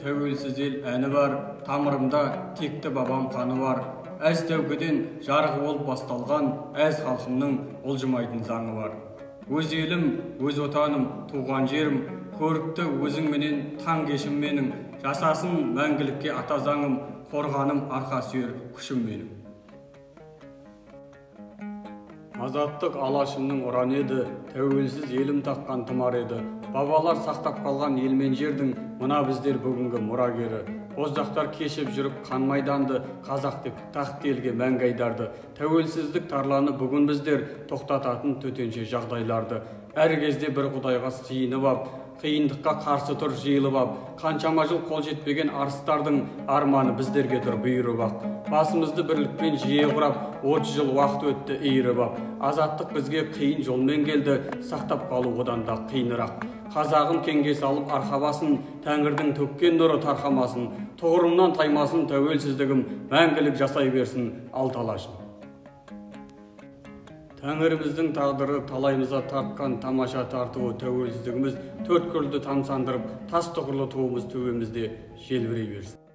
тәуелсіз ел әні бар, тамырымда текті бабам қаны бар. Әз тәукеден жарығы болып басталған, әз халқымның олжымайтын заңы бар. Өз елім, өз отаным, туған жерім, көрікті өзің менен таң кешім менің, жасасын мәңгілікке ата заңым, қорғаным арқа сүйер күшім менің. Азаттық алашымның ұраны еді, тәуелсіз елім таққан тұмар еді. Бабалар сақтап қалған ел мен жердің, мына біздер бүгінгі мұрагері. Боздақтар кешіп жүріп қан майданды, қазақ деп тақты елге мәңгі айдарды. Тәуелсіздік тарланы бүгін біздер тоқтататын төтенше жағдайларды. Әр кезде бір құдайға сыйынып ап, қиындыққа қарсы тұр жиылып ап, қаншама жыл қол жетпеген арыстардың арманы біздерге тұр бұйырып ақ. Басымызды бірлікпен жиі құрап, 30 жыл уақыт өтті иіріп ап. Азаттық бізге қиын жолмен келді, сақтап қалу одан да қиынырақ. Қазағым кеңге салып арқабасын, тәңірдің төккен нұры тарқамасын, тұғырымнан таймасын тәуелсіздігім, мәңгілік жасай берсін алталашым. Тәңіріміздің тағдыры талайымызға тартқан тамаша тартуы тәуелсіздігіміз төрт көзді тамсандырып, тас тұғырлы туымыз төбемізде желбірей берсін.